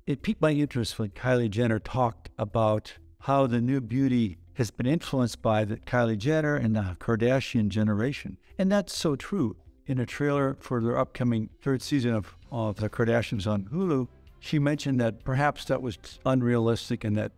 It piqued my interest when Kylie Jenner talked about how the new beauty has been influenced by the Kylie Jenner and the Kardashian generation. And that's so true. In a trailer for their upcoming third season of the Kardashians on Hulu, she mentioned that perhaps that was unrealistic and that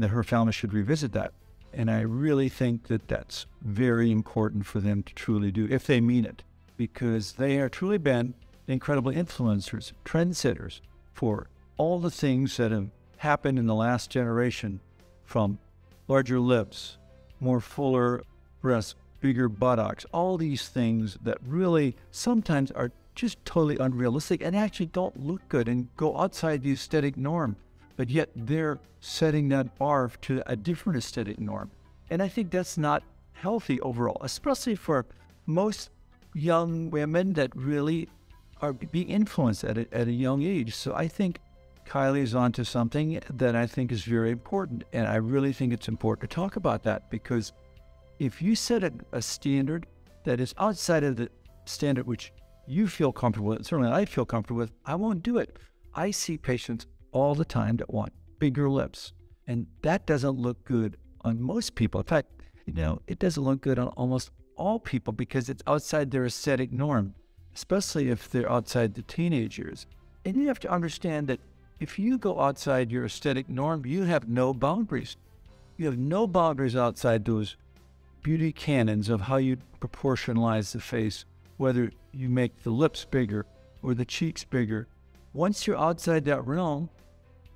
her family should revisit that. And I really think that that's very important for them to truly do, if they mean it, because they have truly been incredible influencers, trendsetters for all the things that have happened in the last generation, from larger lips, more fuller breasts, bigger buttocks, all these things that really sometimes are just totally unrealistic and actually don't look good and go outside the aesthetic norm. But yet they're setting that bar to a different aesthetic norm. And I think that's not healthy overall, especially for most young women that really are being influenced at a young age. So I think Kylie is onto something that I think is very important. And I really think it's important to talk about that, because if you set a standard that is outside of the standard which you feel comfortable with, certainly I feel comfortable with, I won't do it. I see patients all the time that want bigger lips, and that doesn't look good on most people. In fact, it doesn't look good on almost all people because it's outside their aesthetic norm, especially if they're outside the teenage years. And you have to understand that if you go outside your aesthetic norm, you have no boundaries. You have no boundaries outside those beauty canons of how you proportionalize the face, whether you make the lips bigger or the cheeks bigger. Once you're outside that realm,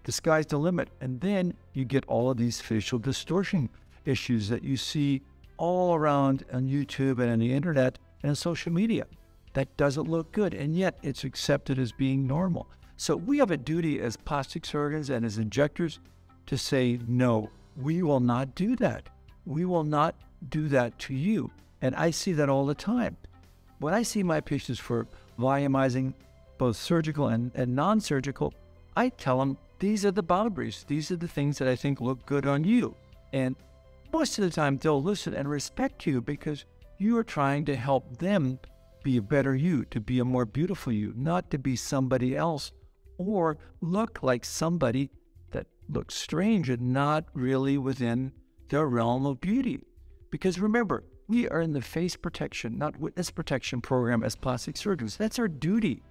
the sky's the limit. And then you get all of these facial distortion issues that you see all around on YouTube and on the internet and social media. That doesn't look good, and yet it's accepted as being normal. So we have a duty as plastic surgeons and as injectors to say, no, we will not do that. We will not do that to you. And I see that all the time. When I see my patients for volumizing, both surgical and non-surgical, I tell them, these are the boundaries. These are the things that I think look good on you. And most of the time they'll listen and respect you because you are trying to help them be a better you, to be a more beautiful you, not to be somebody else or look like somebody that looks strange and not really within their realm of beauty. Because remember, we are in the face protection, not witness protection program as plastic surgeons. That's our duty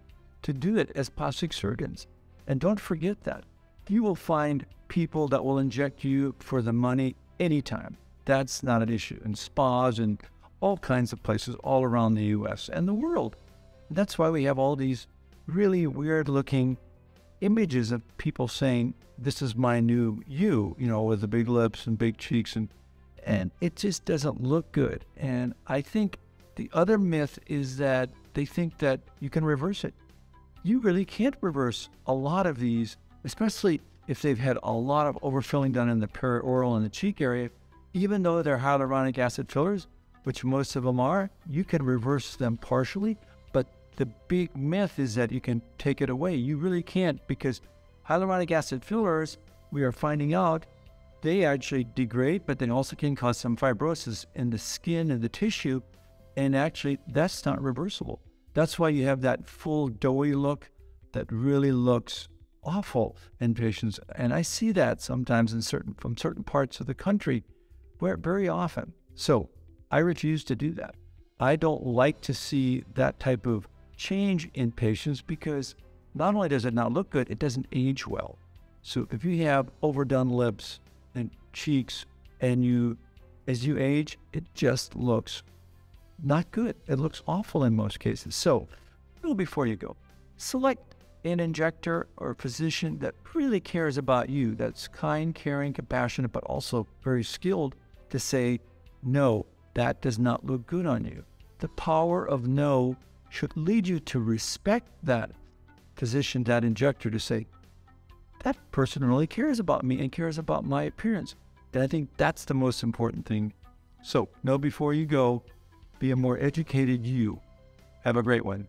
to do it as plastic surgeons. And don't forget that. You will find people that will inject you for the money anytime. That's not an issue. In spas and all kinds of places all around the U.S. and the world. That's why we have all these really weird looking images of people saying, this is my new you, with the big lips and big cheeks, and it just doesn't look good. And I think the other myth is that they think that you can reverse it. You really can't reverse a lot of these, especially if they've had a lot of overfilling done in the perioral and the cheek area. Even though they're hyaluronic acid fillers, which most of them are, you can reverse them partially. But the big myth is that you can take it away. You really can't, because hyaluronic acid fillers, we are finding out, they actually degrade, but they also can cause some fibrosis in the skin and the tissue. And actually, that's not reversible. That's why you have that full doughy look that really looks awful in patients. And I see that sometimes from certain parts of the country, where very often. So I refuse to do that. I don't like to see that type of change in patients, because not only does it not look good, it doesn't age well. So if you have overdone lips and cheeks, and as you age, it just looks not good. It looks awful in most cases. So before you go, select an injector or physician that really cares about you, that's kind, caring, compassionate, but also very skilled to say, no, that does not look good on you. The power of no should lead you to respect that physician, that injector, to say, that person really cares about me and cares about my appearance. And I think that's the most important thing. So know before you go, be a more educated you. Have a great one.